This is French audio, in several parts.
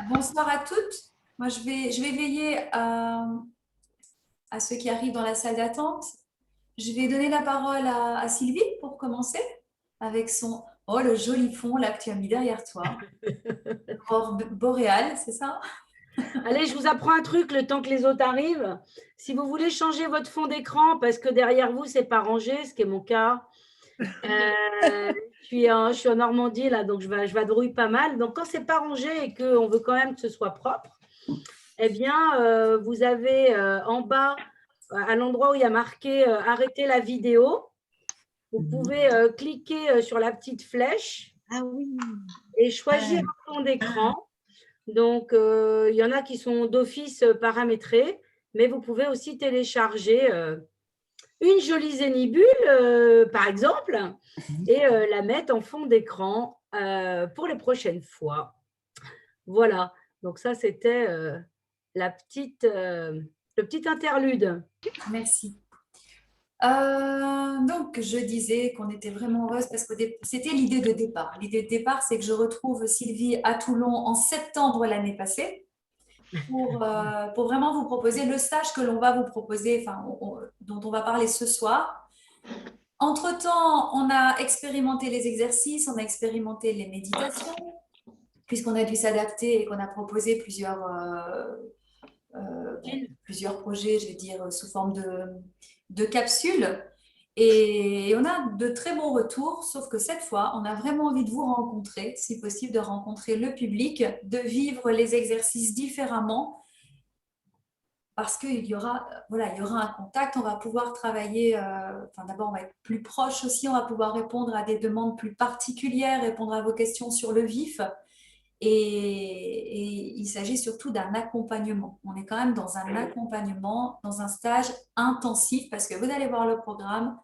Bonsoir à toutes. Moi, je vais veiller à ceux qui arrivent dans la salle d'attente. Je vais donner la parole à Sylvie pour commencer avec son… Oh, le joli fond là que tu as mis derrière toi. Aurore boréale, c'est ça? Allez, je vous apprends un truc le temps que les autres arrivent. Si vous voulez changer votre fond d'écran parce que derrière vous, c'est pas rangé, ce qui est mon cas, je suis en Normandie, là, donc je vadrouille pas mal. Donc, quand c'est pas rangé et qu'on veut quand même que ce soit propre, eh bien, vous avez en bas, à l'endroit où il y a marqué arrêter la vidéo, vous pouvez cliquer sur la petite flèche Ah oui. et choisir un fond d'écran. Donc, il y en a qui sont d'office paramétrés, mais vous pouvez aussi télécharger une jolie zénibule, par exemple, et la mettre en fond d'écran pour les prochaines fois. Voilà. Donc, ça, c'était le petit interlude. Merci. Donc, je disais qu'on était vraiment heureuse parce que c'était l'idée de départ. L'idée de départ, c'est que je retrouve Sylvie à Toulon en septembre l'année passée pour vraiment vous proposer le stage que l'on va vous proposer, enfin, dont on va parler ce soir. Entre-temps, on a expérimenté les exercices, on a expérimenté les méditations, puisqu'on a dû s'adapter et qu'on a proposé plusieurs projets, je vais dire, sous forme de capsules. Et on a de très bons retours, sauf que cette fois, on a vraiment envie de vous rencontrer, si possible, de rencontrer le public, de vivre les exercices différemment, parce qu'il y aura, voilà, il y aura un contact, on va pouvoir travailler, enfin d'abord on va être plus proche aussi, on va pouvoir répondre à des demandes plus particulières, répondre à vos questions sur le vif. Et il s'agit surtout d'un accompagnement. On est quand même dans un accompagnement, dans un stage intensif, parce que vous allez voir le programme,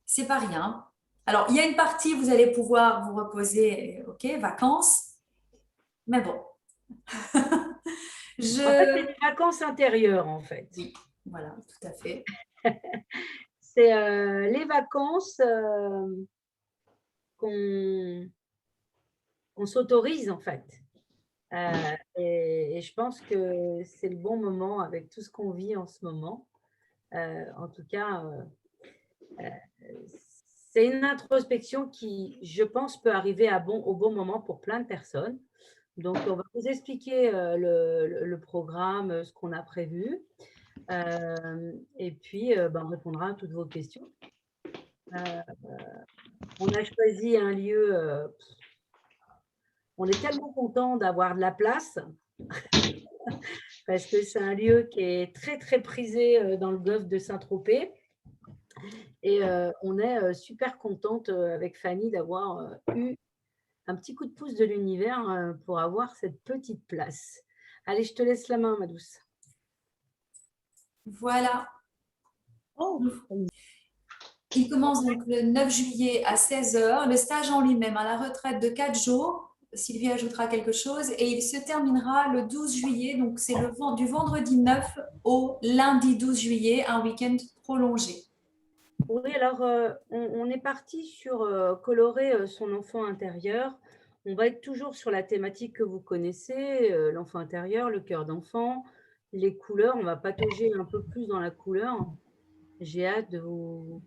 c'est pas rien. Alors, il y a une partie, vous allez pouvoir vous reposer, ok, vacances, mais bon. En fait, c'est des vacances intérieures, en fait. Oui, voilà, tout à fait. C'est les vacances qu'on s'autorise, en fait. Et je pense que c'est le bon moment avec tout ce qu'on vit en ce moment. En tout cas, c'est une introspection qui, je pense, peut arriver au bon moment pour plein de personnes. Donc, on va vous expliquer le programme, ce qu'on a prévu. Et puis, on répondra à toutes vos questions. On a choisi un lieu, on est tellement content d'avoir de la place parce que c'est un lieu qui est très, très prisé dans le golfe de Saint-Tropez. Et on est super contente avec Fanny d'avoir eu un petit coup de pouce de l'univers pour avoir cette petite place. Allez, je te laisse la main, ma douce. Voilà. Oh, Il commence donc le 9 juillet à 16 heures. Le stage en lui-même, à la retraite de 4 jours. Sylvie ajoutera quelque chose. Et il se terminera le 12 juillet. Donc, c'est du vendredi 9 au lundi 12 juillet, un week-end prolongé. Oui, alors on est parti sur colorer son enfant intérieur. On va être toujours sur la thématique que vous connaissez, l'enfant intérieur, le cœur d'enfant, les couleurs. On va patauger un peu plus dans la couleur. J'ai hâte de vous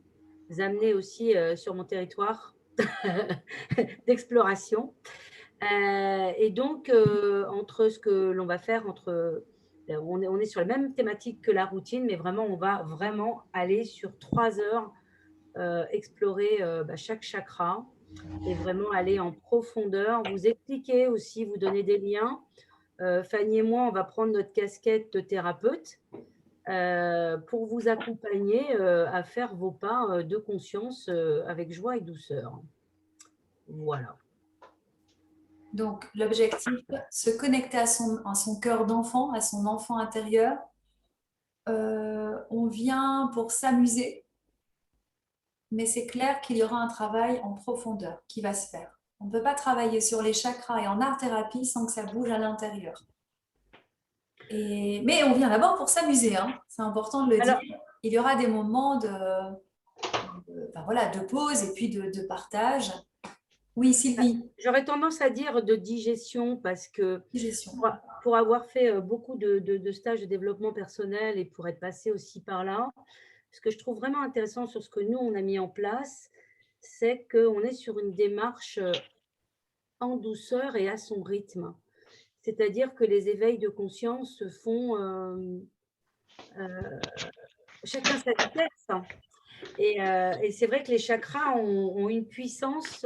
amener aussi sur mon territoire d'exploration. Et donc, entre ce que l'on va faire, on est sur la même thématique que la routine, mais vraiment, on va vraiment aller sur 3 heures, explorer chaque chakra et vraiment aller en profondeur, vous expliquer aussi, vous donner des liens. Fanny et moi, on va prendre notre casquette de thérapeute pour vous accompagner à faire vos pas de conscience avec joie et douceur. Voilà. Donc, l'objectif, se connecter à son cœur d'enfant, à son enfant intérieur. On vient pour s'amuser, mais c'est clair qu'il y aura un travail en profondeur qui va se faire. On ne peut pas travailler sur les chakras et en art-thérapie sans que ça bouge à l'intérieur. Mais on vient d'abord pour s'amuser, hein. C'est important de le dire. Il y aura des moments de pause et puis de partage. Oui, Sylvie. J'aurais tendance à dire de digestion parce que Digestion. pour avoir fait beaucoup de stages de développement personnel et pour être passée aussi par là, ce que je trouve vraiment intéressant sur ce que nous, on a mis en place, c'est qu'on est sur une démarche en douceur et à son rythme. C'est-à-dire que les éveils de conscience se font chacun sa vitesse. Et c'est vrai que les chakras ont une puissance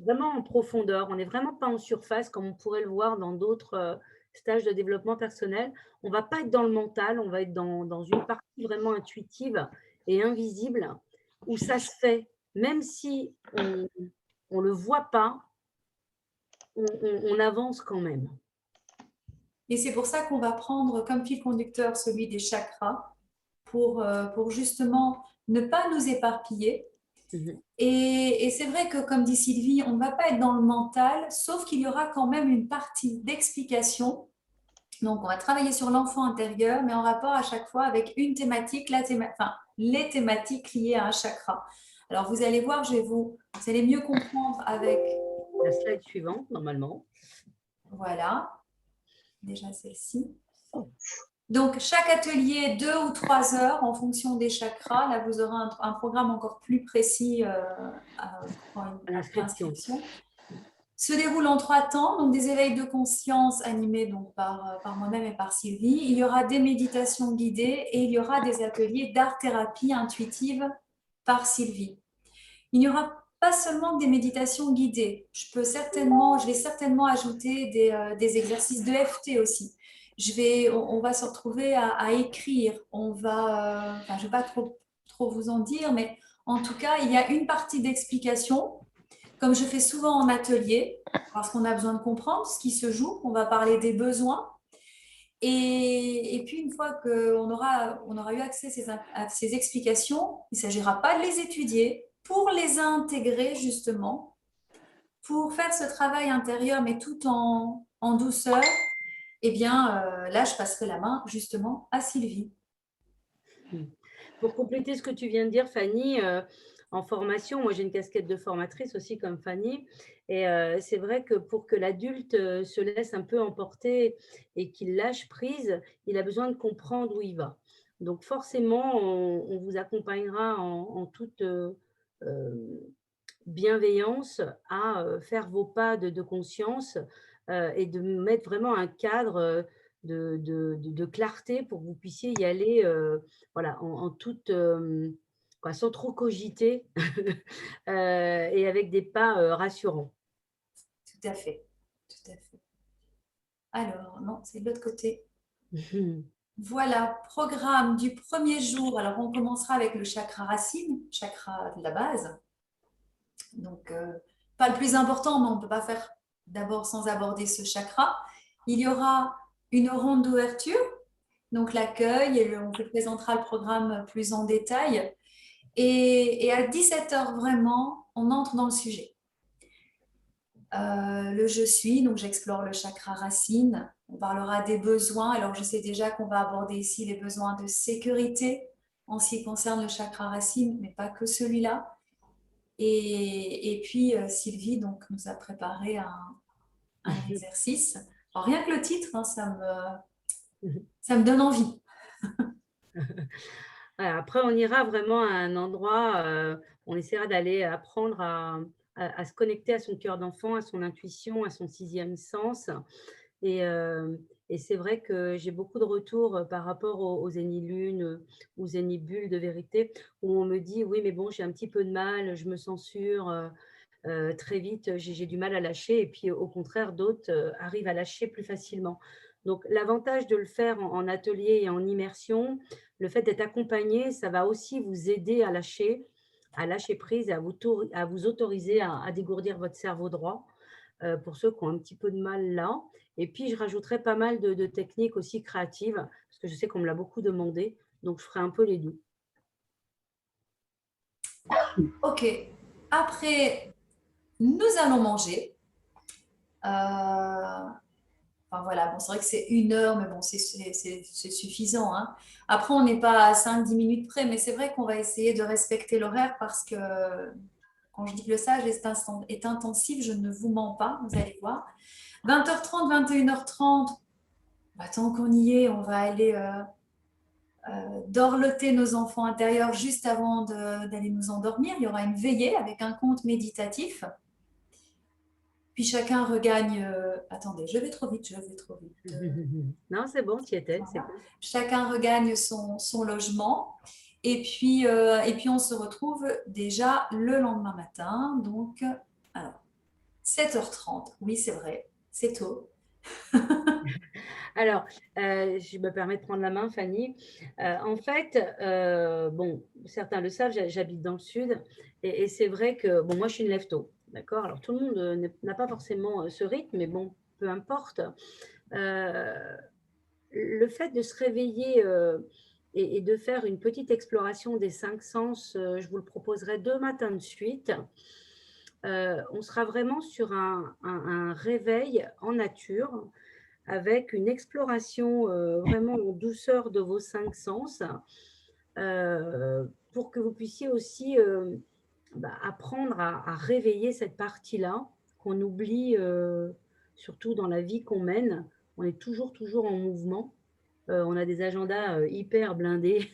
vraiment en profondeur. On n'est vraiment pas en surface comme on pourrait le voir dans d'autres stages de développement personnel. On ne va pas être dans le mental, on va être dans une partie vraiment intuitive et invisible où ça se fait. Même si on ne le voit pas, on avance quand même. Et c'est pour ça qu'on va prendre comme fil conducteur celui des chakras pour justement ne pas nous éparpiller. Mhm. Et c'est vrai que, comme dit Sylvie, on ne va pas être dans le mental, sauf qu'il y aura quand même une partie d'explication. Donc, on va travailler sur l'enfant intérieur, mais en rapport à chaque fois avec une thématique, enfin, les thématiques liées à un chakra. Alors, vous allez voir, vous allez mieux comprendre avec, La slide suivante, normalement. voilà, déjà celle-ci. Donc, chaque atelier, 2 ou 3 heures en fonction des chakras. Là, vous aurez un programme encore plus précis après L'inscription. inscription. Se déroule en 3 temps, donc des éveils de conscience animés donc par moi-même et par Sylvie. Il y aura des méditations guidées et il y aura des ateliers d'art-thérapie intuitive par Sylvie. Il n'y aura pas seulement des méditations guidées. Je vais certainement ajouter des exercices de FT aussi. On va se retrouver à écrire. Je ne vais pas trop vous en dire, mais en tout cas, il y a une partie d'explication, comme je fais souvent en atelier, parce qu'on a besoin de comprendre ce qui se joue. On va parler des besoins. Et puis, une fois on aura eu accès à ces explications, il ne s'agira pas de les étudier pour les intégrer justement, pour faire ce travail intérieur, mais tout en douceur. Eh bien, là, je passerai la main justement à Sylvie. Pour compléter ce que tu viens de dire, Fanny, en formation, moi j'ai une casquette de formatrice aussi comme Fanny, et c'est vrai que pour que l'adulte se laisse un peu emporter et qu'il lâche prise, il a besoin de comprendre où il va. Donc forcément, on vous accompagnera en toute bienveillance à faire vos pas de conscience et de mettre vraiment un cadre de clarté pour que vous puissiez y aller voilà, en toute, quoi, sans trop cogiter et avec des pas rassurants. Tout à fait. Tout à fait. Alors, non, c'est de l'autre côté. Voilà, programme du premier jour. Alors, on commencera avec le chakra racine, chakra de la base. Donc, pas le plus important, mais on ne peut pas faire d'abord sans aborder ce chakra. Il y aura une ronde d'ouverture, donc l'accueil, et on vous présentera le programme plus en détail. Et à 17 h vraiment, on entre dans le sujet. Le je suis, donc j'explore le chakra racine. On parlera des besoins. Alors, je sais déjà qu'on va aborder ici les besoins de sécurité en ce qui concerne le chakra racine, mais pas que celui-là. Et puis, Sylvie donc, nous a préparé un exercice. Alors, rien que le titre, hein, ça me donne envie. Voilà, après, on ira vraiment à un endroit, on essaiera d'aller apprendre à se connecter à son cœur d'enfant, à son intuition, à son sixième sens. Et, et c'est vrai que j'ai beaucoup de retours par rapport aux zénilunes, aux zénibules de vérité, où on me dit: «Oui, mais bon, j'ai un petit peu de mal, je me censure, très vite, j'ai du mal à lâcher», et puis au contraire, d'autres arrivent à lâcher plus facilement. Donc l'avantage de le faire en atelier et en immersion, le fait d'être accompagné, ça va aussi vous aider à lâcher prise, à vous autoriser à dégourdir votre cerveau droit, pour ceux qui ont un petit peu de mal là. Et puis je rajouterai pas mal de techniques aussi créatives, parce que je sais qu'on me l'a beaucoup demandé, donc je ferai un peu les 2. Ok. Après, nous allons manger. Enfin voilà, bon, c'est vrai que c'est 1 heure, mais bon, c'est suffisant, hein. Après, on n'est pas à 5-10 minutes près, mais c'est vrai qu'on va essayer de respecter l'horaire parce que Quand je dis que le sage est intensif, je ne vous mens pas, vous allez voir. 20h30, 21h30, bah, tant qu'on y est, on va aller dorloter nos enfants intérieurs juste avant d'aller nous endormir. Il y aura une veillée avec un conte méditatif. Puis chacun regagne. Attendez, je vais trop vite, je vais trop vite. Non, c'est bon, tu y étais, c'est Voilà. cool. Chacun regagne son logement. Et puis, on se retrouve déjà le lendemain matin. Donc, alors, 7h30. Oui, c'est vrai, c'est tôt. Alors, je me permets de prendre la main, Fanny. En fait, bon, certains le savent, j'habite dans le sud et c'est vrai que, bon, moi, je suis une lève-tôt, d'accord? Alors, tout le monde n'a pas forcément ce rythme, mais bon, peu importe. Euh, le fait de se réveiller et de faire une petite exploration des cinq sens, je vous le proposerai 2 matins de suite. On sera vraiment sur un réveil en nature avec une exploration vraiment en douceur de vos cinq sens pour que vous puissiez aussi apprendre à réveiller cette partie-là qu'on oublie surtout dans la vie qu'on mène. On est toujours, toujours en mouvement. On a des agendas hyper blindés.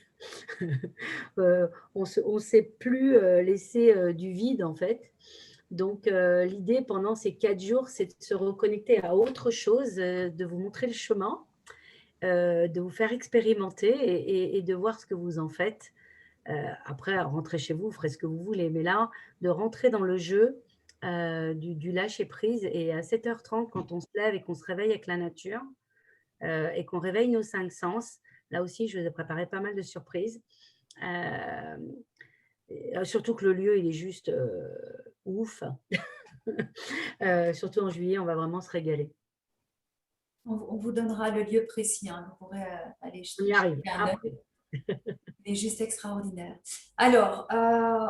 On ne sait plus laisser du vide en fait. Donc, l'idée pendant ces 4 jours, c'est de se reconnecter à autre chose, de vous montrer le chemin, de vous faire expérimenter et de voir ce que vous en faites. Après, rentrer chez vous, vous ferez ce que vous voulez. Mais là, de rentrer dans le jeu du lâcher-prise. Et à 7h30, quand on se lève et qu'on se réveille avec la nature et qu'on réveille nos cinq sens, là aussi, je vous ai préparé pas mal de surprises. Surtout que le lieu, il est juste ouf. Surtout en juillet, on va vraiment se régaler. On vous donnera le lieu précis, hein. Vous pourrez aller On y jeter arrive un œil. après. Il est juste extraordinaire. Alors,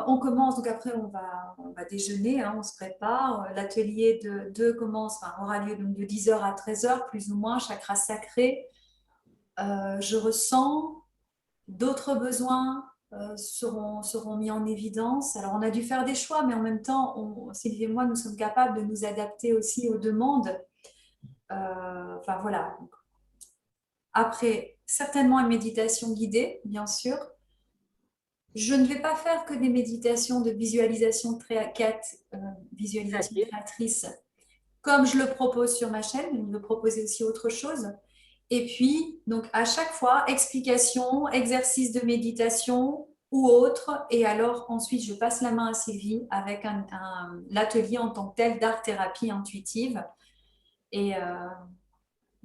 on commence, donc après on va déjeuner, hein, on se prépare. L'atelier aura lieu donc de 10h à 13h, plus ou moins, chakra sacré. Je ressens d'autres besoins seront mis en évidence. Alors, on a dû faire des choix, mais en même temps, Sylvie et moi, nous sommes capables de nous adapter aussi aux demandes. Enfin, voilà. Après, certainement une méditation guidée, bien sûr. Je ne vais pas faire que des méditations de visualisation Créatif. créatrice, comme je le propose sur ma chaîne, je vais proposer aussi autre chose. Et puis, donc à chaque fois, explication, exercice de méditation ou autre. Et alors, ensuite, je passe la main à Sylvie avec l'atelier en tant que tel d'art-thérapie intuitive. Et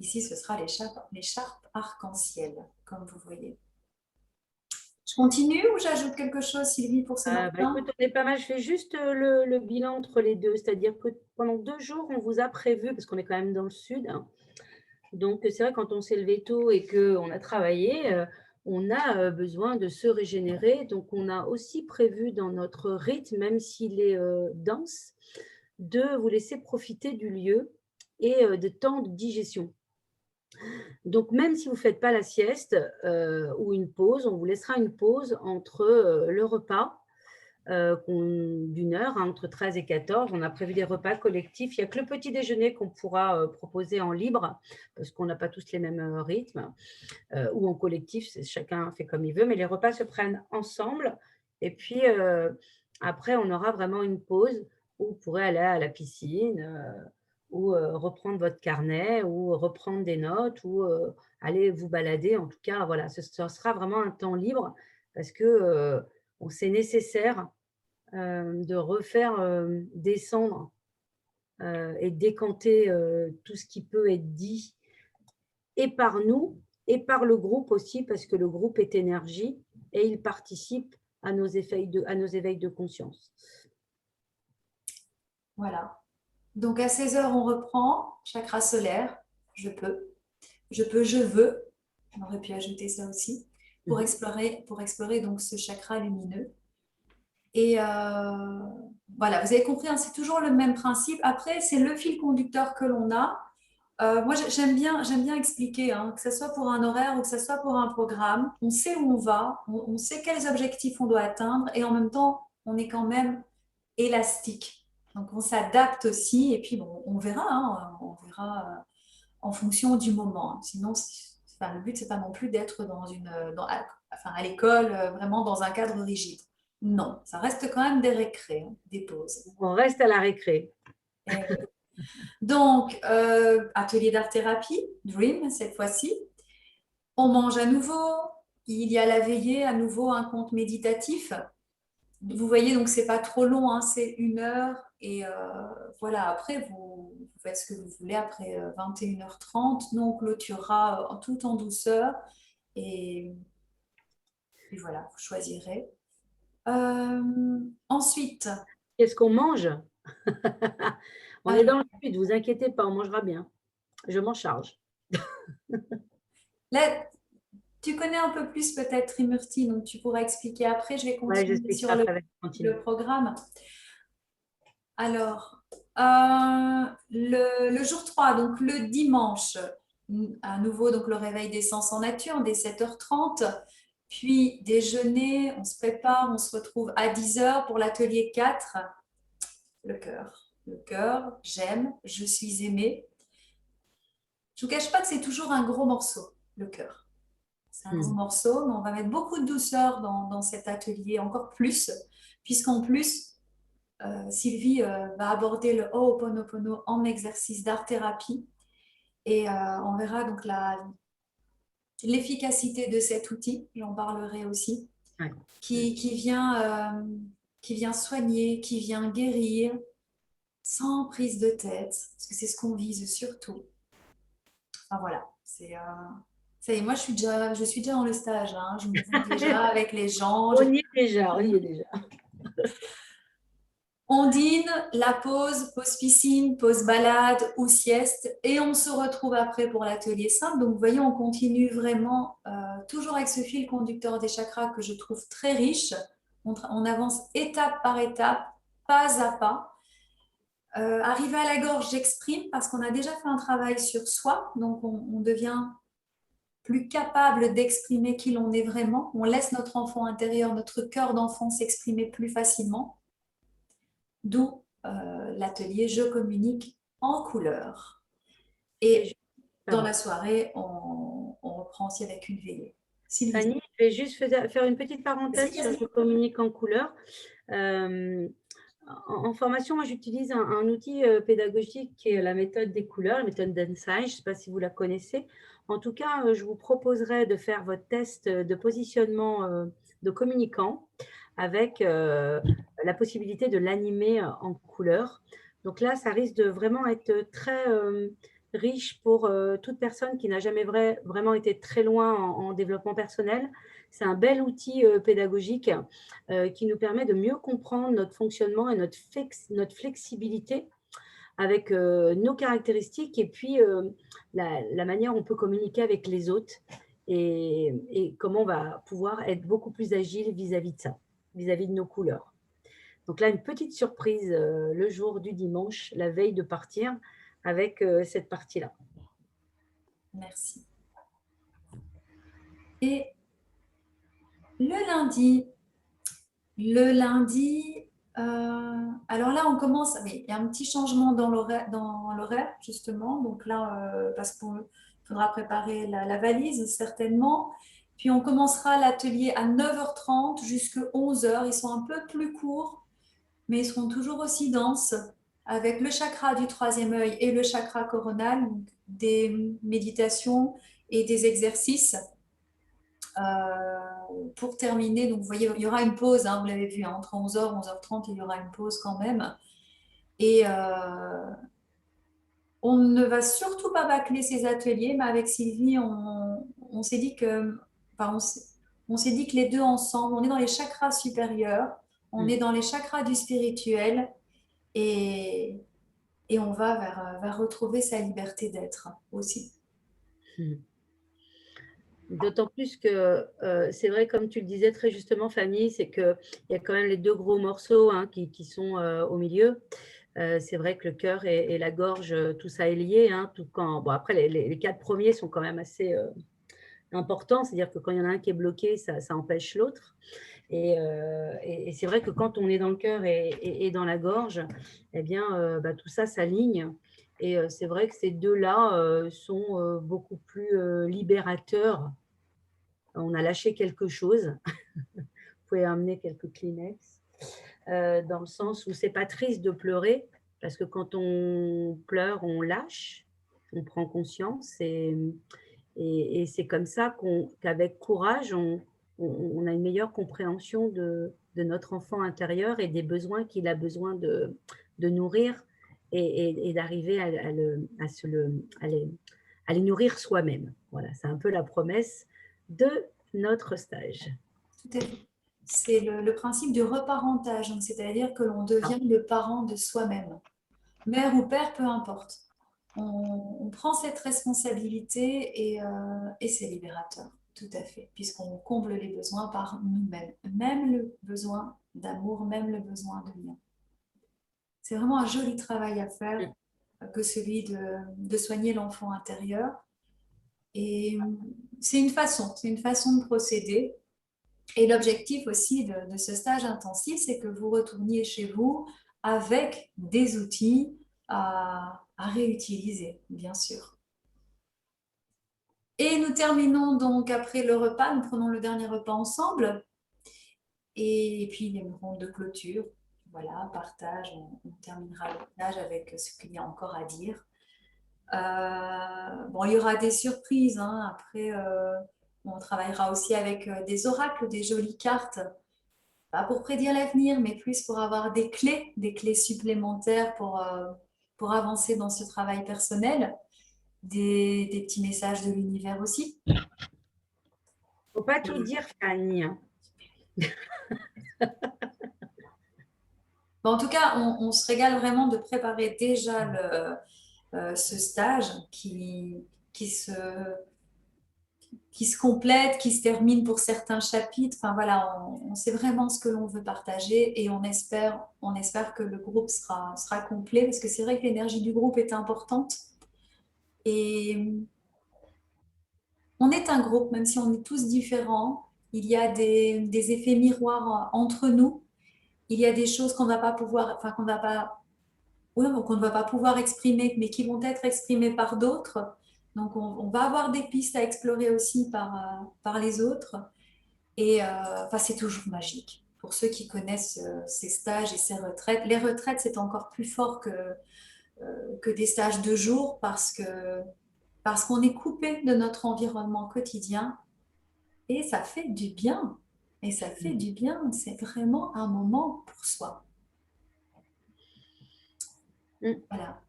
ici, ce sera l'écharpe arc-en-ciel, comme vous voyez. Je continue ou j'ajoute quelque chose, Sylvie, pour ce matin? Écoute, on est pas mal. Je fais juste le bilan entre les deux. C'est-à-dire que pendant 2 jours, on vous a prévu, parce qu'on est quand même dans le sud, hein. Donc, c'est vrai, quand on s'est levé tôt et qu'on a travaillé, on a besoin de se régénérer. Donc, on a aussi prévu dans notre rythme, même s'il est dense, de vous laisser profiter du lieu et de temps de digestion. Donc, même si vous ne faites pas la sieste ou une pause, on vous laissera une pause entre le repas d'1 heure, hein, entre 13 et 14. On a prévu des repas collectifs. Il n'y a que le petit déjeuner qu'on pourra proposer en libre, parce qu'on n'a pas tous les mêmes rythmes, ou en collectif, chacun fait comme il veut, mais les repas se prennent ensemble. Et puis, après, on aura vraiment une pause où vous pourrez aller à la piscine, ou reprendre votre carnet, ou reprendre des notes, ou aller vous balader. En tout cas, voilà, ce sera vraiment un temps libre parce que c'est nécessaire de refaire descendre et décanter tout ce qui peut être dit et par nous et par le groupe aussi, parce que le groupe est énergie et il participe à nos éveils de conscience. Voilà. Donc à 16h, on reprend chakra solaire. Je peux. Je veux. On aurait pu ajouter ça aussi pour explorer donc ce chakra lumineux. Et voilà, vous avez compris, hein, c'est toujours le même principe. Après, c'est le fil conducteur que l'on a. Moi, j'aime bien expliquer, hein, que ce soit pour un horaire ou que ce soit pour un programme. On sait où on va, on sait quels objectifs on doit atteindre et en même temps, on est quand même élastique. Donc, on s'adapte aussi. Et puis, bon, on verra en fonction du moment. Sinon, enfin, le but, c'est pas non plus d'être enfin, à l'école, vraiment dans un cadre rigide. Non, ça reste quand même des récrés, hein, des pauses. On reste à la récré. Eh oui. Donc, atelier d'art-thérapie, Dream, cette fois-ci. On mange à nouveau. Il y a la veillée, à nouveau un conte méditatif. Vous voyez, donc c'est pas trop long, hein, c'est 1 heure. Et voilà, après, vous faites ce que vous voulez. Après 21h30, nous, on clôturera tout en douceur. Et puis voilà, vous choisirez. Ensuite, Qu'est-ce qu'on mange? On est alors, dans le sud, vous inquiétez pas, on mangera bien. Je m'en charge. là, tu connais un peu plus peut-être Trimurti, donc tu pourras expliquer après. Je vais Ouais, continuer j'expliquerai sur après avec le Cantine. programme. Alors, le jour 3, donc le dimanche, à nouveau donc le réveil des sens en nature dès 7h30, puis déjeuner, on se prépare, on se retrouve à 10h pour l'atelier 4, le cœur. Le cœur, j'aime, je suis aimée. Je ne vous cache pas que c'est toujours un gros morceau, le cœur. C'est un gros Hmm. morceau, mais on va mettre beaucoup de douceur dans cet atelier, encore plus, puisqu'en plus, Sylvie va aborder le Ho'oponopono en exercice d'art-thérapie et on verra donc l'efficacité de cet outil, j'en parlerai aussi, Ouais. qui, qui vient, qui vient soigner, qui vient guérir sans prise de tête, parce que c'est ce qu'on vise surtout. Enfin voilà, ça y est, moi je suis déjà dans le stage, hein, je me vois déjà avec les gens. On y est déjà, on y est déjà. On dîne, la pause, pause piscine, pause balade ou sieste, et on se retrouve après pour l'atelier simple. Donc, vous voyez, on continue vraiment toujours avec ce fil conducteur des chakras que je trouve très riche. On avance étape par étape, pas à pas. Arrivé à la gorge, j'exprime parce qu'on a déjà fait un travail sur soi, donc on devient plus capable d'exprimer qui l'on est vraiment. On laisse notre enfant intérieur, notre cœur d'enfant s'exprimer plus facilement. D'où l'atelier Je communique en couleur. Et Et dans pardon. la soirée, on reprend aussi avec une veillée. Sylvie. Fanny, je vais juste faire une petite parenthèse Vas-y, sur vas-y. Je communique en couleur. Euh, en formation, moi, j'utilise un outil pédagogique qui est la méthode des couleurs, la méthode d'Einstein. Je ne sais pas si vous la connaissez. En tout cas, je vous proposerai de faire votre test de positionnement de communicant avec la possibilité de l'animer en couleur. Donc là, ça risque de vraiment être très riche pour toute personne qui n'a jamais vraiment été très loin en développement personnel. C'est un bel outil pédagogique qui nous permet de mieux comprendre notre fonctionnement et notre flexibilité avec nos caractéristiques et puis la manière dont on peut communiquer avec les autres et comment on va pouvoir être beaucoup plus agile vis-à-vis de ça, vis-à-vis de nos couleurs. Donc là, une petite surprise le jour du dimanche, la veille de partir, avec cette partie-là. Merci. Et le lundi, le lundi, alors là, on commence, mais il y a un petit changement dans l'horaire, justement. Donc là, parce qu'il faudra préparer la valise, certainement. Puis on commencera l'atelier à 9h30 jusqu'à 11h. Ils sont un peu plus courts, mais ils seront toujours aussi denses, avec le chakra du troisième œil et le chakra coronal, donc des méditations et des exercices. Pour terminer, donc vous voyez, il y aura une pause, hein, vous l'avez vu, hein, entre 11h et 11h30, il y aura une pause quand même. Et on ne va surtout pas bâcler ces ateliers, mais avec Sylvie, on s'est dit que, enfin, on s'est dit que les deux ensemble, on est dans les chakras supérieurs, on Mm. est dans les chakras du spirituel, et, et on va vers retrouver sa liberté d'être aussi. Mm. D'autant plus que c'est vrai, comme tu le disais très justement, Fanny, c'est qu'il y a quand même les deux gros morceaux hein, qui sont au milieu. C'est vrai que le cœur et la gorge, tout ça est lié. Hein, tout quand, bon, après, les 4 premiers sont quand même assez importants. C'est-à-dire que quand il y en a un qui est bloqué, ça empêche l'autre. Et c'est vrai que quand on est dans le cœur et dans la gorge, eh bien, tout ça s'aligne. Et c'est vrai que ces deux-là sont beaucoup plus libérateurs. On a lâché quelque chose. Vous pouvez amener quelques Kleenex. Dans le sens où c'est pas triste de pleurer, parce que quand on pleure, on lâche, on prend conscience, et c'est comme ça qu'avec courage, on a une meilleure compréhension de notre enfant intérieur et des besoins qu'il a besoin de nourrir, et d'arriver à les nourrir soi-même. Voilà, c'est un peu la promesse de notre stage. Tout à fait. C'est le principe du reparentage, donc c'est-à-dire que l'on Ah, devient le parent de soi-même. Mère ou père, peu importe. On prend cette responsabilité et c'est libérateur, tout à fait, puisqu'on comble les besoins par nous-mêmes, même le besoin d'amour, même le besoin de lien. C'est vraiment un joli travail à faire que celui de soigner l'enfant intérieur. Et c'est une façon de procéder. Et l'objectif aussi de ce stage intensif, c'est que vous retourniez chez vous avec des outils à réutiliser, bien sûr. Et nous terminons donc après le repas, nous prenons le dernier repas ensemble. Et puis il y a une ronde de clôture. Voilà, partage, on terminera le stage avec ce qu'il y a encore à dire. Bon, il y aura des surprises, hein. Après, on travaillera aussi avec des oracles, des jolies cartes, pas pour prédire l'avenir, mais plus pour avoir des clés supplémentaires pour avancer dans ce travail personnel, des petits messages de l'univers aussi. faut pas tout dire, Fanny, hein. Bon, en tout cas, on se régale vraiment de préparer déjà ce stage qui se, qui se complète, qui se termine pour certains chapitres. Enfin voilà, on sait vraiment ce que l'on veut partager et on espère que le groupe sera complet parce que c'est vrai que l'énergie du groupe est importante et on est un groupe, même si on est tous différents. Il y a des effets miroirs entre nous. Il y a des choses qu'on va pas pouvoir, enfin qu'on va pas, ouais, qu'on ne va pas pouvoir exprimer, mais qui vont être exprimées par d'autres. Donc on va avoir des pistes à explorer aussi par les autres. Et enfin, c'est toujours magique. Pour ceux qui connaissent ces stages et ces retraites, les retraites, c'est encore plus fort que des stages de jour parce qu'on est coupé de notre environnement quotidien et ça fait du bien. Et ça fait du bien. C'est vraiment un moment pour soi. Mm. Voilà.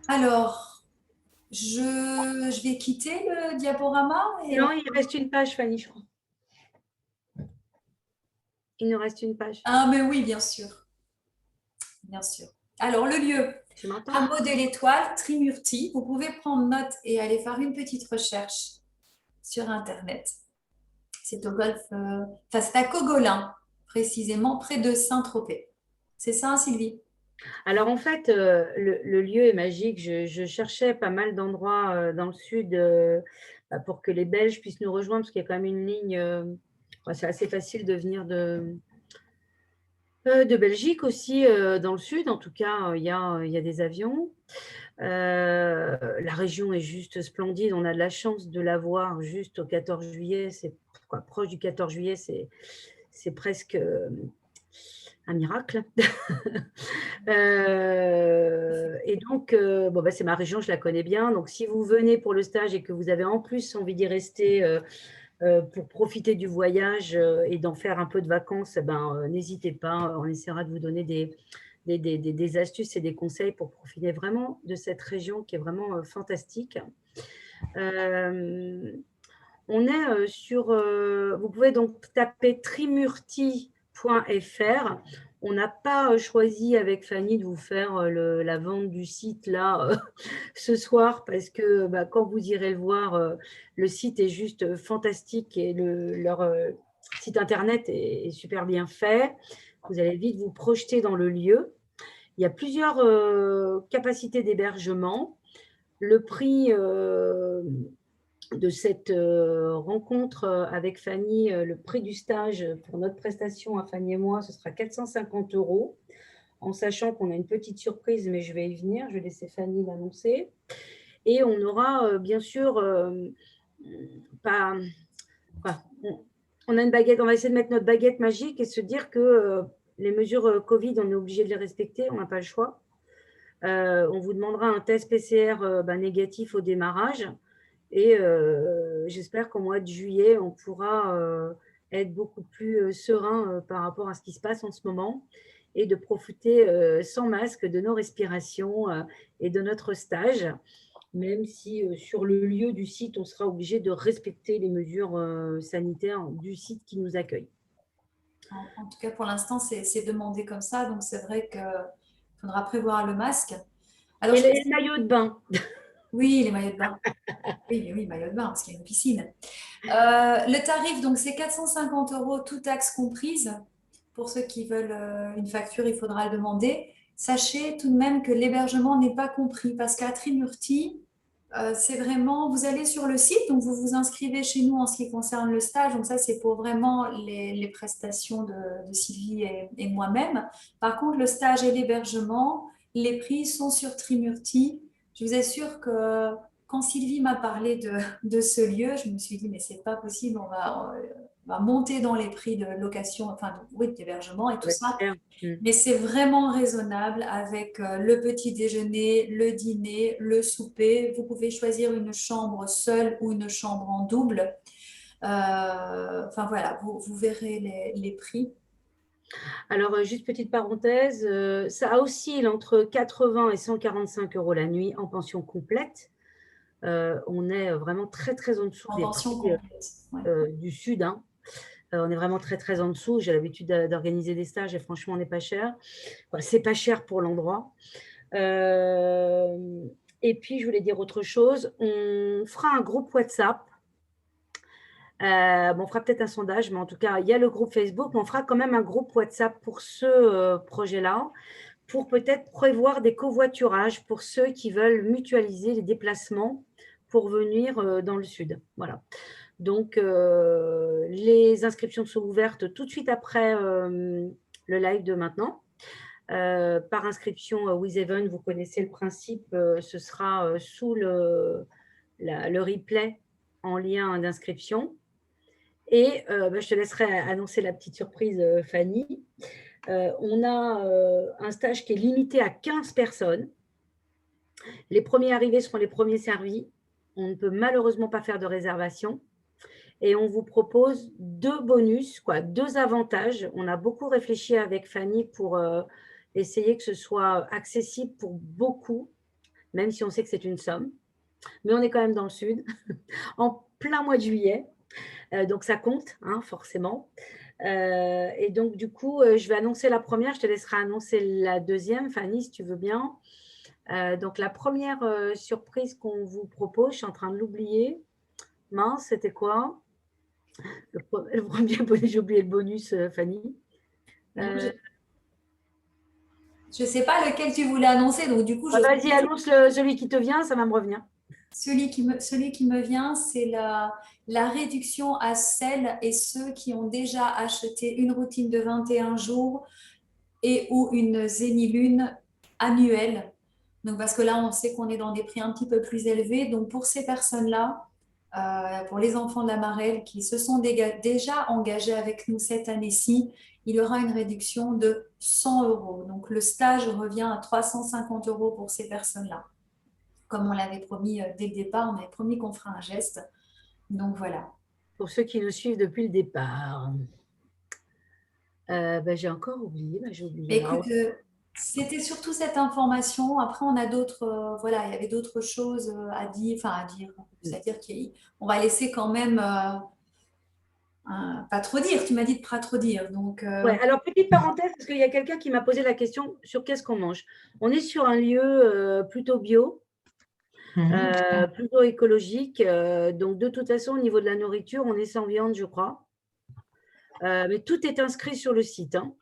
Alors, je vais quitter le diaporama et Non, il reste une page, Fanny, je crois. Il nous reste une page. ah, mais oui, bien sûr. Bien sûr. Alors, le lieu, Tu m'entends? Hameau de l'Étoile, Trimurti. Vous pouvez prendre note et aller faire une petite recherche sur Internet. C'est au golfe, enfin, c'est à Cogolin, précisément, près de Saint-Tropez. C'est ça, Sylvie? Alors en fait, le lieu est magique. Je cherchais pas mal d'endroits dans le sud pour que les Belges puissent nous rejoindre, parce qu'il y a quand même une ligne. C'est assez facile de venir de Belgique aussi, dans le sud. En tout cas, il y a des avions. La région est juste splendide. On a de la chance de la voir juste au 14 juillet. C'est quoi, proche du 14 juillet, c'est presque un miracle. Et donc, c'est ma région, je la connais bien. Donc, si vous venez pour le stage et que vous avez en plus envie d'y rester pour profiter du voyage et d'en faire un peu de vacances, n'hésitez pas. On essaiera de vous donner des astuces et des conseils pour profiter vraiment de cette région qui est vraiment fantastique. Euh, on est vous pouvez donc taper trimurti.fr. On n'a pas choisi avec Fanny de vous faire la vente du site là ce soir, parce que quand vous irez le voir, le site est juste fantastique et leur site internet est super bien fait. Vous allez vite vous projeter dans le lieu. Il y a plusieurs capacités d'hébergement. Le prix de cette rencontre avec Fanny, le prix du stage pour notre prestation à Fanny et moi, ce sera 450 €, en sachant qu'on a une petite surprise, mais je vais y venir, je vais laisser Fanny l'annoncer. Et on aura bien sûr pas, quoi, on a une baguette, on va essayer de mettre notre baguette magique et se dire que les mesures Covid, on est obligé de les respecter, on n'a pas le choix. On vous demandera un test PCR négatif au démarrage. Et j'espère qu'au mois de juillet, on pourra être beaucoup plus serein par rapport à ce qui se passe en ce moment et de profiter sans masque de nos respirations et de notre stage, même si sur le lieu du site, on sera obligé de respecter les mesures sanitaires du site qui nous accueille. En tout cas, pour l'instant, c'est demandé comme ça. Donc, c'est vrai qu'il faudra prévoir le masque. Alors, Et les maillots de bain. oui, les maillots de bain. Oui, mais oui, maillot de bain, parce qu'il y a une piscine. Le tarif, donc, c'est 450 €, toutes taxes comprises. Pour ceux qui veulent une facture, il faudra le demander. Sachez tout de même que l'hébergement n'est pas compris, parce qu'à Trimurti, c'est vraiment, vous allez sur le site, donc vous vous inscrivez chez nous en ce qui concerne le stage. Donc ça, c'est pour vraiment les prestations de Sylvie et moi-même. Par contre, le stage et l'hébergement, les prix sont sur Trimurti. Je vous assure que quand Sylvie m'a parlé de ce lieu, je me suis dit, mais c'est pas possible, on va monter dans les prix de location, enfin, oui, d'hébergement et tout ça. Mais c'est vraiment raisonnable avec le petit déjeuner, le dîner, le souper. Vous pouvez choisir une chambre seule ou une chambre en double. Enfin voilà, vous verrez les prix. Alors, juste petite parenthèse, ça oscille entre 80 et 145 € la nuit en pension complète. On est vraiment très, très en dessous En des pension prix complète. Ouais. du Sud, hein. On est vraiment très, très en dessous. J'ai l'habitude d'organiser des stages et franchement, on n'est pas cher. Enfin, c'est pas cher pour l'endroit. Et puis, je voulais dire autre chose. On fera un groupe WhatsApp. On fera peut-être un sondage, mais en tout cas, il y a le groupe Facebook, mais on fera quand même un groupe WhatsApp pour ce projet-là, pour peut-être prévoir des covoiturages pour ceux qui veulent mutualiser les déplacements pour venir dans le sud. Voilà. Donc, les inscriptions sont ouvertes tout de suite après le live de maintenant. Par inscription WizEven, vous connaissez le principe, ce sera sous le replay en lien d'inscription. Et je te laisserai annoncer la petite surprise, Fanny. On a un stage qui est limité à 15 personnes. Les premiers arrivés seront les premiers servis. On ne peut malheureusement pas faire de réservation. Et on vous propose 2 bonus, 2 avantages. On a beaucoup réfléchi avec Fanny pour essayer que ce soit accessible pour beaucoup, même si on sait que c'est une somme. Mais on est quand même dans le sud, en plein mois de juillet. Donc ça compte, hein, forcément. Et donc, du coup, je vais annoncer la première. Je te laisserai annoncer la deuxième, Fanny, si tu veux bien. Donc, la première surprise qu'on vous propose, je suis en train de l'oublier. Mince, c'était quoi? Le premier bonus, j'ai oublié le bonus, Fanny. Je ne sais pas lequel tu voulais annoncer, donc du coup, Vas-y, annonce celui qui te vient, ça va me revenir. celui qui me vient, c'est la réduction à celles et ceux qui ont déjà acheté une routine de 21 jours et ou une zénilune annuelle. Donc, parce que là, on sait qu'on est dans des prix un petit peu plus élevés. Donc, pour ces personnes-là, pour les enfants de la Marelle qui se sont déjà engagés avec nous cette année-ci, il y aura une réduction de 100 €. Donc, le stage revient à 350 € pour ces personnes-là. Comme on l'avait promis dès le départ, on avait promis qu'on fera un geste. Donc, voilà. Pour ceux qui nous suivent depuis le départ. J'ai encore oublié. J'ai oublié. Écoute, c'était surtout cette information. Après, on a d'autres, voilà, il y avait d'autres choses à dire, c'est-à-dire qu'on va laisser quand même pas trop dire. Tu m'as dit de pas trop dire, donc. Ouais, alors petite parenthèse, parce qu'il y a quelqu'un qui m'a posé la question sur qu'est-ce qu'on mange. On est sur un lieu plutôt bio, plutôt écologique. Donc, de toute façon, au niveau de la nourriture, on est sans viande, je crois. Mais tout est inscrit sur le site, hein.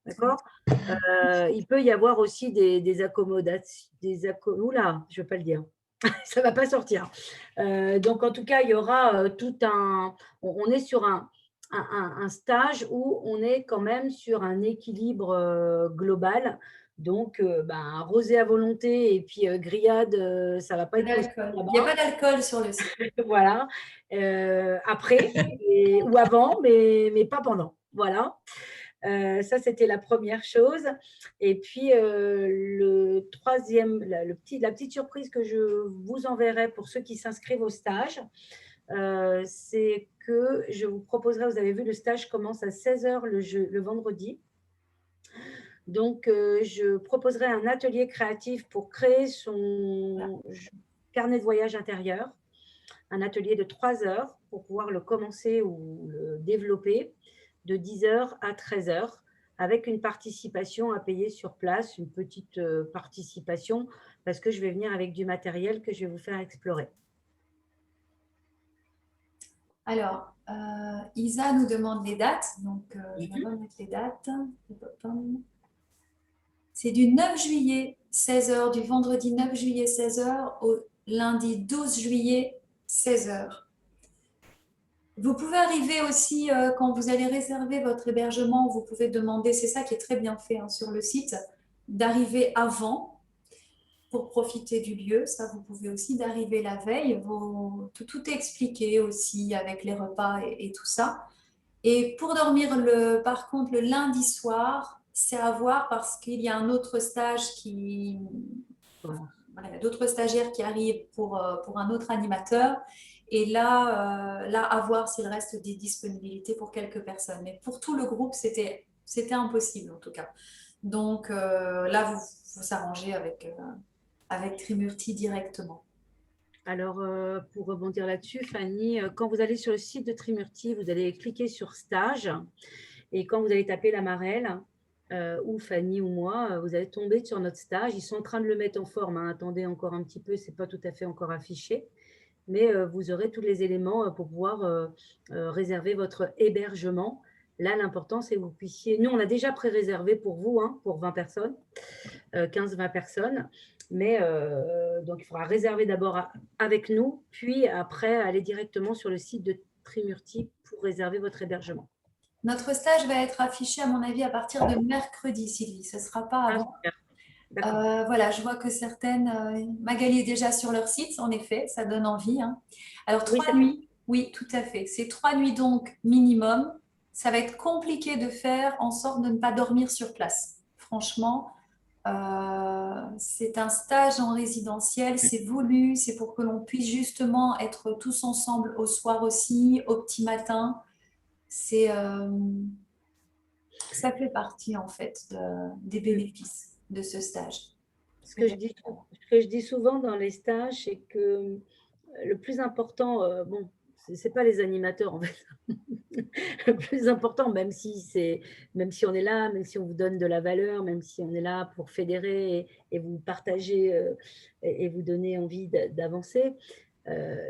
D'accord. Il peut y avoir aussi des accommodations. Oula, je ne vais pas le dire. Ça ne va pas sortir. Donc, en tout cas, il y aura tout un. On est sur un stage où on est quand même sur un équilibre global. Donc, ben, rosé à volonté et puis grillade, ça ne va pas Pas être possible d'alcool. Il n'y a là-bas. pas d'alcool sur le site. Voilà. Après ou avant, mais pas pendant. Voilà. Ça, c'était la première chose. Et puis, le troisième, la petite surprise que je vous enverrai pour ceux qui s'inscrivent au stage, c'est que je vous proposerai, vous avez vu, le stage commence à 16 h le vendredi. Donc, je proposerai un atelier créatif pour créer Voilà. son carnet de voyage intérieur, un atelier de 3 heures pour pouvoir le commencer ou le développer de 10 h à 13 h avec une participation à payer sur place, une petite participation parce que je vais venir avec du matériel que je vais vous faire explorer. Alors, Isa nous demande les dates. Donc, je vais Mhm. remettre les dates. C'est du 9 juillet 16 h, du vendredi 9 juillet 16 h au lundi 12 juillet 16 h. Vous pouvez arriver aussi, quand vous allez réserver votre hébergement, vous pouvez demander, c'est ça qui est très bien fait sur le site, d'arriver avant pour profiter du lieu. Ça, vous pouvez aussi d'arriver la veille. Tout est expliqué aussi avec les repas et tout ça. Et pour dormir, par contre, le lundi soir, c'est à voir parce qu'il y a un autre stage qui. Voilà. Voilà, il y a d'autres stagiaires qui arrivent pour un autre animateur. Et là, à voir s'il reste des disponibilités pour quelques personnes. Mais pour tout le groupe, c'était impossible en tout cas. Donc là, vous s'arrangez avec Trimurti directement. Alors, pour rebondir là-dessus, Fanny, quand vous allez sur le site de Trimurti, vous allez cliquer sur stage et quand vous allez taper la Marelle, ou Fanny ou moi, vous allez tomber sur notre stage. Ils sont en train de le mettre en forme, hein. Attendez encore un petit peu, c'est pas tout à fait encore affiché, mais vous aurez tous les éléments pour pouvoir réserver votre hébergement. Là, l'important, c'est que vous puissiez. Nous, on a déjà pré-réservé pour vous, hein, pour 20 personnes, 15-20 personnes. Mais donc, il faudra réserver d'abord avec nous, puis après, aller directement sur le site de Trimurti pour réserver votre hébergement. Notre stage va être affiché, à mon avis, à partir de mercredi, Sylvie. Ce ne sera pas Ah, avant. super. D'accord. Voilà, je vois que certaines. Magali est déjà sur leur site, en effet, ça donne envie. Alors, Oui, 3 nuits, oui, tout à fait. C'est 3 nuits donc minimum. Ça va être compliqué de faire en sorte de ne pas dormir sur place. Franchement, c'est un stage en résidentiel, c'est voulu, c'est pour que l'on puisse justement être tous ensemble au soir aussi, au petit matin. C'est, ça fait partie en fait des bénéfices de ce stage. Ce que je dis souvent dans les stages, c'est que le plus important, bon, c'est pas les animateurs en fait. Le plus important, même si on est là, même si on vous donne de la valeur, même si on est là pour fédérer et vous partager et vous donner envie d'avancer,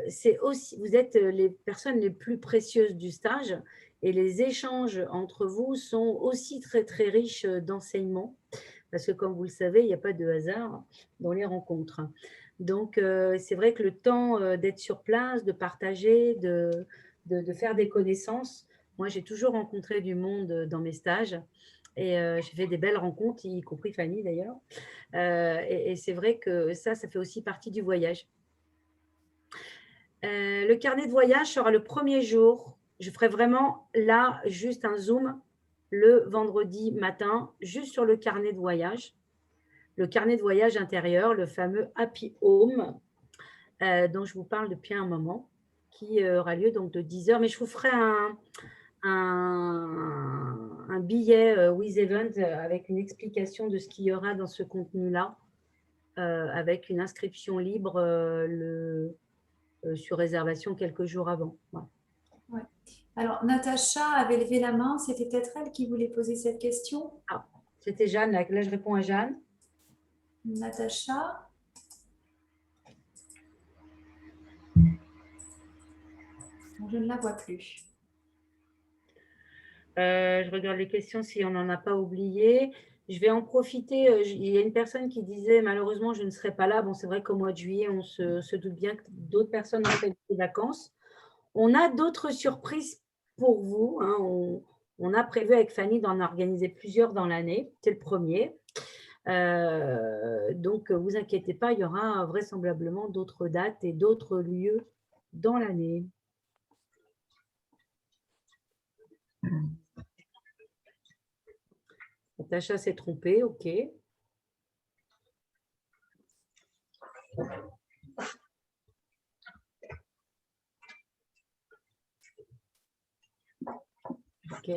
c'est aussi, vous êtes les personnes les plus précieuses du stage et les échanges entre vous sont aussi très très riches d'enseignements parce que comme vous le savez, il n'y a pas de hasard dans les rencontres. Donc, c'est vrai que le temps d'être sur place, de partager, de faire des connaissances, moi, j'ai toujours rencontré du monde dans mes stages et j'ai fait des belles rencontres, y compris Fanny d'ailleurs. Et c'est vrai que ça fait aussi partie du voyage. Le carnet de voyage sera le premier jour. Je ferai vraiment là juste un zoom le vendredi matin, juste sur le carnet de voyage. Le carnet de voyage intérieur, le fameux Happy Home, dont je vous parle depuis un moment, qui aura lieu donc de 10 h. Mais je vous ferai un billet with event avec une explication de ce qu'il y aura dans ce contenu-là, avec une inscription libre sur réservation quelques jours avant. Ouais. Ouais. Alors, Natacha avait levé la main. C'était peut-être elle qui voulait poser cette question. Ah, c'était Jeanne. Là, je réponds à Jeanne. Natacha. Je ne la vois plus. Je regarde les questions si on n'en a pas oublié. Je vais en profiter. Il y a une personne qui disait malheureusement je ne serai pas là. Bon, c'est vrai qu'au mois de juillet, on se doute bien que d'autres personnes ont fait des vacances. On a d'autres surprises pour vous, hein. On a prévu avec Fanny d'en organiser plusieurs dans l'année. C'est le premier. Donc, vous inquiétez pas, il y aura vraisemblablement d'autres dates et d'autres lieux dans l'année. Natacha s'est trompée, ok. Ok.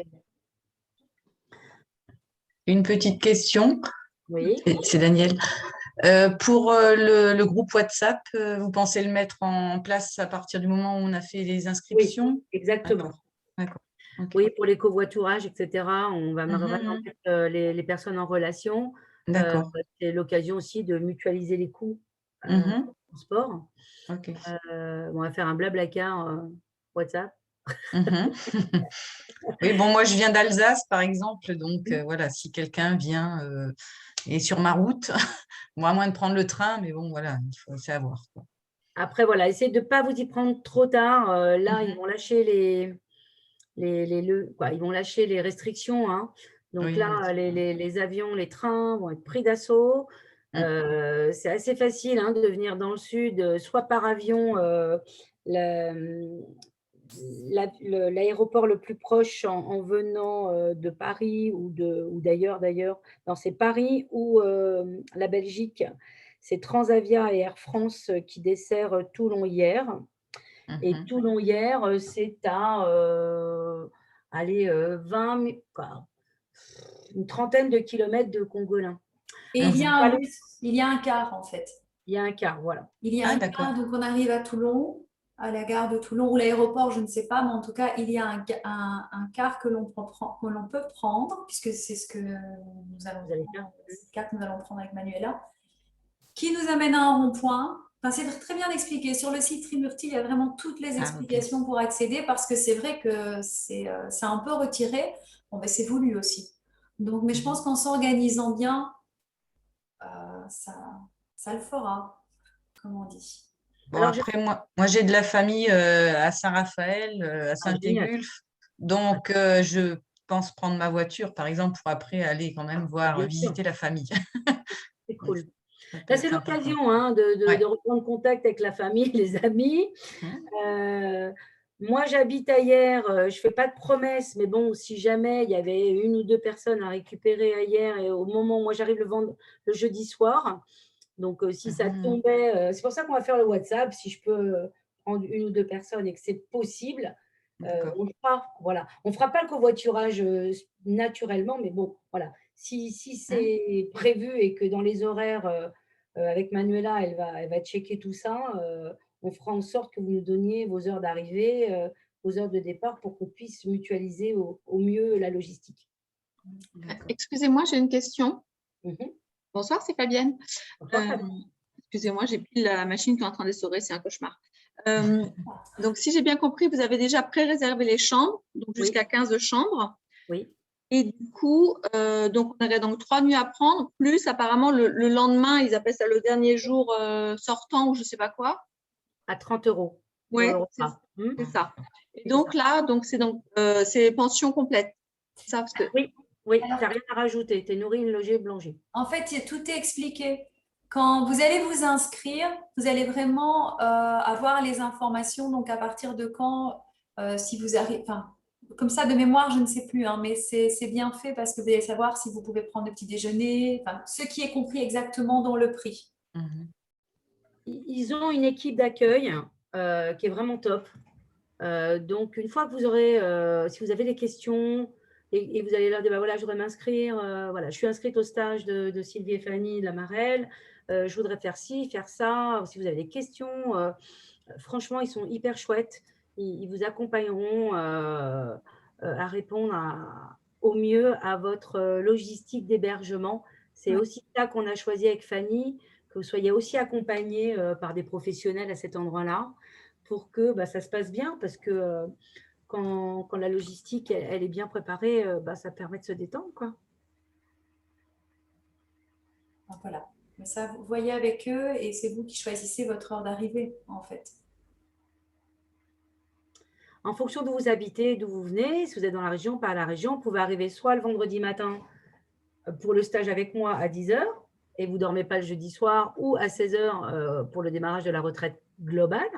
Une petite question, Oui. c'est Daniel. Pour le groupe WhatsApp, vous pensez le mettre en place à partir du moment où on a fait les inscriptions? Oui, exactement. D'accord. Okay. Oui, pour les covoiturages, etc., on va vraiment Mhm. mettre les personnes en relation. D'accord. C'est l'occasion aussi de mutualiser les coûts Mhm. transport. Ok. On va faire un blablacar WhatsApp. Mhm. Oui, bon, moi je viens d'Alsace par exemple, donc voilà, si quelqu'un vient et sur ma route, moi à moins de prendre le train, mais bon, voilà, il faut savoir, quoi. Après, voilà, essayez de ne pas vous y prendre trop tard. Là, ils Mhm. vont lâcher ils vont lâcher les restrictions, hein. Donc Oui, là, les avions, les trains vont être pris d'assaut. C'est assez facile, hein, de venir dans le sud, soit par avion, l'aéroport le plus proche en venant de Paris ou d'ailleurs, non, c'est Paris ou la Belgique. C'est Transavia et Air France qui dessert Toulon hier. Et Mhm. Toulon hier, c'est à allez, 20, une trentaine de kilomètres de Congolin. Et Donc, c'est pas loin. il y a un quart en fait. Il y a un quart, voilà. Il y a Ah, un d'accord. quart, donc on arrive à Toulon, à la gare de Toulon ou l'aéroport, je ne sais pas, mais en tout cas, il y a un quart que l'on peut prendre, puisque c'est ce que nous allons Vous allez faire. prendre, c'est le quart que nous allons prendre avec Manuela, qui nous amène à un rond-point. Enfin, c'est très bien expliqué. Sur le site Trimurti, il y a vraiment toutes les Ah, ok. explications pour accéder, parce que c'est vrai que c'est un peu retiré. Bon, ben, c'est voulu aussi. Donc, mais je pense qu'en s'organisant bien, ça, ça le fera, comme on dit. Bon, Alors, après, moi j'ai de la famille à Saint-Raphaël, à génial, Saint-Égulphe. Donc, je pense prendre ma voiture, par exemple, pour après aller quand même voir, bien sûr, visiter la famille. c'est Donc, cool. ça peut Là, c'est être important. l'occasion, hein, de Ouais. reprendre contact avec la famille, les amis. Mhm. Euh, Moi, j'habite ailleurs, je ne fais pas de promesses, mais bon, si jamais il y avait une ou deux personnes à récupérer ailleurs, et au moment où moi j'arrive le jeudi soir, donc si ça Mhm. tombait, c'est pour ça qu'on va faire le WhatsApp, si je peux prendre une ou deux personnes et que c'est possible, D'accord. on le fera, voilà. On ne fera pas le covoiturage naturellement, mais bon, voilà. Si Mhm. c'est prévu et que dans les horaires, avec Manuela, elle va checker tout ça, on fera en sorte que vous nous donniez vos heures d'arrivée, vos heures de départ pour qu'on puisse mutualiser au mieux la logistique. D'accord. Excusez-moi, j'ai une question. Mhm. Bonsoir, c'est Fabienne. Bonsoir, Fabien. Excusez-moi, j'ai plus la machine qui est en train d'essorer, c'est un cauchemar. Donc, si j'ai bien compris, vous avez déjà pré-réservé les chambres, donc Oui, jusqu'à 15 chambres. oui. Et du coup, donc on aurait donc 3 nuits à prendre, plus apparemment le lendemain, ils appellent ça le dernier jour sortant ou je ne sais pas quoi. À 30 euros pour Oui, le c'est repas. c'est ça. Et C'est ça. donc là, c'est pension complète. Ça, parce que Oui, oui, tu Alors, n'as rien à rajouter. Tu es nourri, logé, plongé. en fait, tout est expliqué. Quand vous allez vous inscrire, vous allez vraiment avoir les informations. Donc, à partir de quand, si vous arrivez, enfin, comme ça de mémoire, je ne sais plus, hein, mais c'est bien fait parce que vous allez savoir si vous pouvez prendre le petit déjeuner, enfin, ce qui est compris exactement dans le prix. Mhm. Ils ont une équipe d'accueil qui est vraiment top. Donc, une fois que vous aurez, si vous avez des questions et vous allez leur dire, bah, voilà, je voudrais m'inscrire, voilà, je suis inscrite au stage de Sylvie et Fanny de la Marelle, je voudrais faire ci, faire ça. Si vous avez des questions, franchement, ils sont hyper chouettes. Ils vous accompagneront à répondre au mieux à votre logistique d'hébergement. C'est Ouais. aussi ça qu'on a choisi avec Fanny, que vous soyez aussi accompagné par des professionnels à cet endroit-là pour que bah, ça se passe bien, parce que quand la logistique elle est bien préparée, bah, ça permet de se détendre, quoi. Enfin, voilà. Mais ça, vous voyez avec eux et c'est vous qui choisissez votre heure d'arrivée, en fait. En fonction d'où vous habitez, d'où vous venez, si vous êtes dans la région, pas à la région, vous pouvez arriver soit le vendredi matin pour le stage avec moi à 10 h et vous ne dormez pas le jeudi soir, ou à 16 h pour le démarrage de la retraite globale,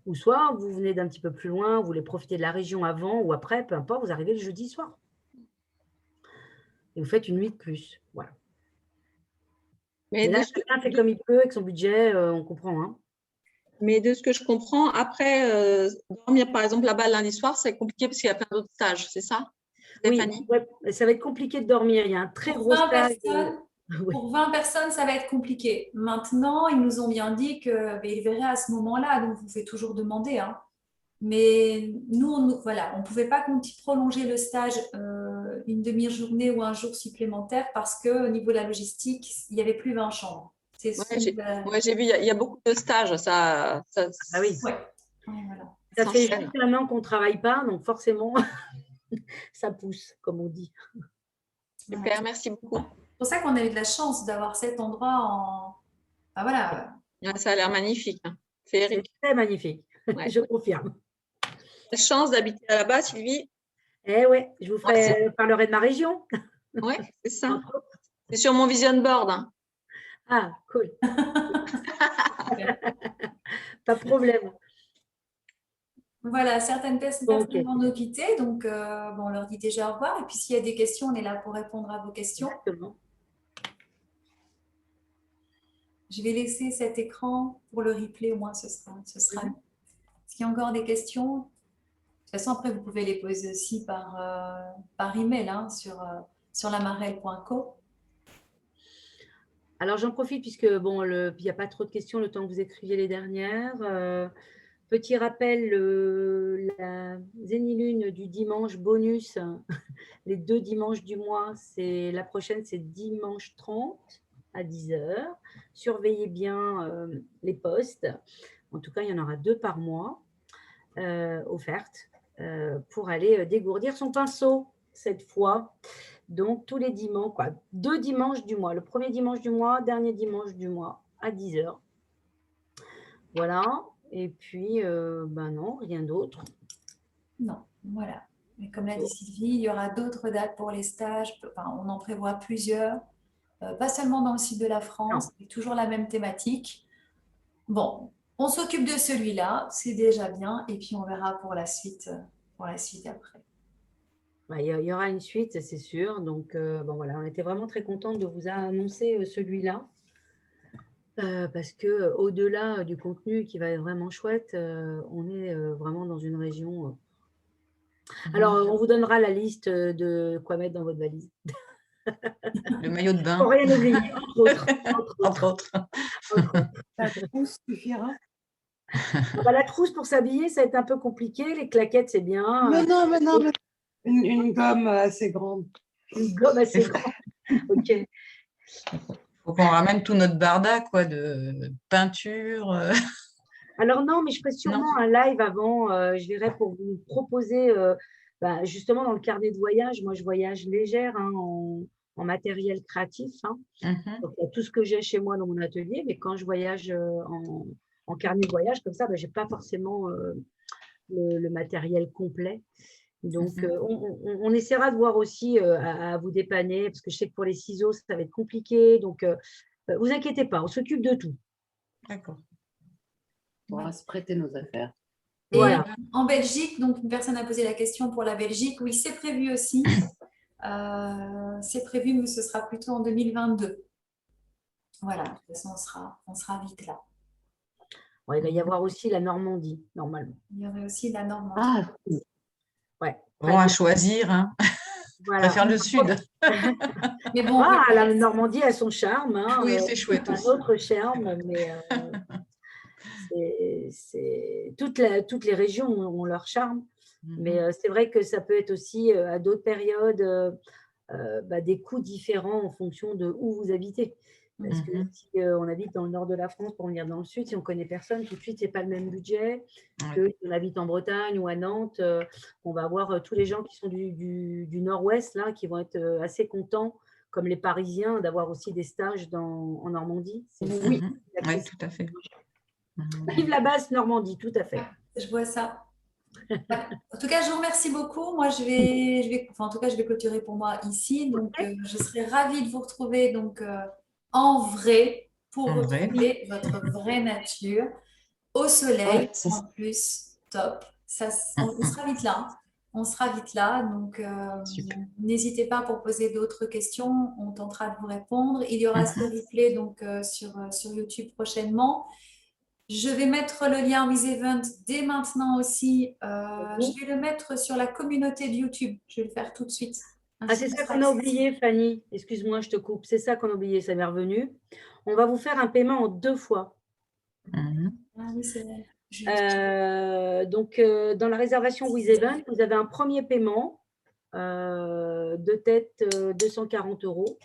ou soit vous venez d'un petit peu plus loin, vous voulez profiter de la région avant ou après, peu importe, vous arrivez le jeudi soir. Et vous faites une nuit de plus. Voilà. Mais là, chacun fait comme il peut avec son budget, on comprend. Hein. Mais de ce que je comprends, après, dormir par exemple là-bas lundi soir, c'est compliqué parce qu'il y a plein d'autres stages, c'est ça, Stéphanie? Oui, ouais, ça va être compliqué de dormir. Il y a un très gros stage. Pour 20 personnes, ça va être compliqué. Maintenant, ils nous ont bien dit qu'ils verraient à ce moment-là, donc vous pouvez toujours demander. Hein. Mais nous, on ne pouvait pas prolonger le stage une demi-journée ou un jour supplémentaire parce qu'au niveau de la logistique, il n'y avait plus 20 chambres. J'ai vu, il y a beaucoup de stages. Ah oui. Ouais, voilà. Ça fait juste un an qu'on ne travaille pas, donc forcément, ça pousse, comme on dit. Super, merci beaucoup. C'est pour ça qu'on a eu de la chance d'avoir cet endroit en… Ah, voilà. Ça a l'air magnifique. Hein. Féerique. C'est très magnifique, ouais. Je confirme. La chance d'habiter là-bas, Sylvie. Eh oui, je vous parlerai de ma région. Oui, c'est ça. C'est sur mon vision board. Hein. Ah, cool. Pas de problème. Voilà, certaines personnes vont nous quitter, donc on leur dit déjà au revoir. Et puis s'il y a des questions, on est là pour répondre à vos questions. Exactement. Je vais laisser cet écran pour le replay, au moins ce sera. Est-ce qu'il y a encore des questions? De toute façon, après, vous pouvez les poser aussi par email hein, sur lamarelle.co. Alors, j'en profite puisque, bon, il n'y a pas trop de questions le temps que vous écriviez les dernières. Petit rappel, la Zénilune du dimanche bonus, les 2 dimanches du mois, la prochaine, c'est dimanche 30 à 10 h. Surveillez bien les postes. En tout cas, il y en aura 2 par mois offertes pour aller dégourdir son pinceau cette fois. Donc, tous les dimanches, 2 dimanches du mois. Le premier dimanche du mois, dernier dimanche du mois à 10 h. Voilà. Et puis, non, rien d'autre. Non, voilà. Mais comme l'a dit Sylvie, il y aura d'autres dates pour les stages. Enfin, on en prévoit plusieurs. Pas seulement dans le sud de la France, mais toujours la même thématique. Bon, on s'occupe de celui-là, c'est déjà bien. Et puis, on verra pour la suite après. Il y aura une suite, c'est sûr. Donc, voilà, on était vraiment très contente de vous annoncer celui-là. Parce que au-delà du contenu qui va être vraiment chouette, on est vraiment dans une région. Alors, on vous donnera la liste de quoi mettre dans votre valise. Le maillot de bain. Pour rien oublier, entre autres. La trousse suffira. La trousse pour s'habiller, ça va être un peu compliqué. Les claquettes, c'est bien. Mais non. Une gomme assez grande. Une gomme assez grande. Ok. Faut qu'on ramène tout notre barda, de peinture. Alors non, mais je ferai sûrement un live avant. Je verrai pour vous proposer, justement dans le carnet de voyage. Moi, je voyage légère en matériel créatif. Hein. Donc, il y a tout ce que j'ai chez moi dans mon atelier, mais quand je voyage en carnet de voyage comme ça, je n'ai pas forcément le matériel complet. Donc, on essaiera de voir aussi à vous dépanner, parce que je sais que pour les ciseaux, ça va être compliqué. Donc, vous inquiétez pas, on s'occupe de tout. D'accord. On va se prêter nos affaires. Et voilà. En Belgique, donc une personne a posé la question pour la Belgique. Oui, c'est prévu aussi. C'est prévu, mais ce sera plutôt en 2022. Voilà, de toute façon, on sera vite là. Bon, il va y avoir aussi la Normandie, normalement. Il y aurait aussi la Normandie. Ah, ouais. Bon, à choisir. Hein. Voilà. On va faire le sud. Mais bon, la Normandie a son charme. Hein, oui, c'est chouette aussi. Un autre charme, mais toutes les régions ont leur charme. Mais c'est vrai que ça peut être aussi à d'autres périodes des coûts différents en fonction de où vous habitez. Parce que si on habite dans le nord de la France pour venir dans le sud, si on ne connaît personne, tout de suite, ce n'est pas le même budget que si on habite en Bretagne ou à Nantes. On va avoir tous les gens qui sont du nord-ouest là, qui vont être assez contents comme les Parisiens, d'avoir aussi des stages en Normandie. Oui, oui, tout à fait. Vive la basse Normandie, tout à fait. Je vois ça. En tout cas, je vous remercie beaucoup. Moi, en tout cas, je vais clôturer pour moi ici. Donc, je serai ravie de vous retrouver donc, en vrai pour retrouver votre vraie nature au soleil. En plus, top. Ça, on sera vite là. Hein. On sera vite là. Donc, n'hésitez pas pour poser d'autres questions. On tentera de vous répondre. Il y aura ce replay donc, sur YouTube prochainement. Je vais mettre le lien WizEvent dès maintenant aussi. Je vais le mettre sur la communauté de YouTube. Je vais le faire tout de suite. C'est ça qu'on a oublié, Fanny. Excuse-moi, je te coupe. C'est ça qu'on a oublié, ça m'est revenu. On va vous faire un paiement en 2 fois. Ah oui, c'est vrai. Donc, dans la réservation WizEvent, vous avez un premier paiement de tête 240 €.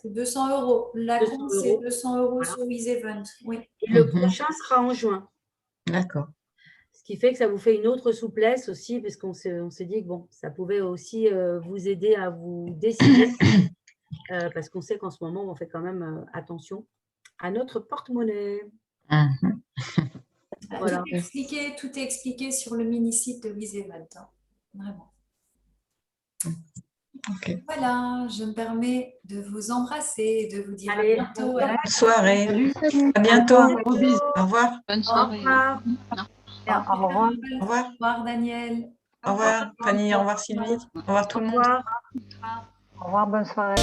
C'est 200 €. La compte, c'est 200 € sur WizEvent. Oui. Et le prochain sera en juin. D'accord. Ce qui fait que ça vous fait une autre souplesse aussi, parce qu'on s'est dit que bon, ça pouvait aussi vous aider à vous décider, parce qu'on sait qu'en ce moment, on fait quand même attention à notre porte-monnaie. Voilà. Tout est expliqué sur le mini-site de WizEvent. Hein. Vraiment. Okay. Voilà, je me permets de vous embrasser et de vous dire à bientôt. Bonne soirée. À bientôt. Au revoir. Bonne soirée. Au revoir. Au revoir. Au revoir, Daniel. Au revoir, Fanny. Au revoir, Sylvie. Au revoir, tout le monde. Au revoir, bonne soirée.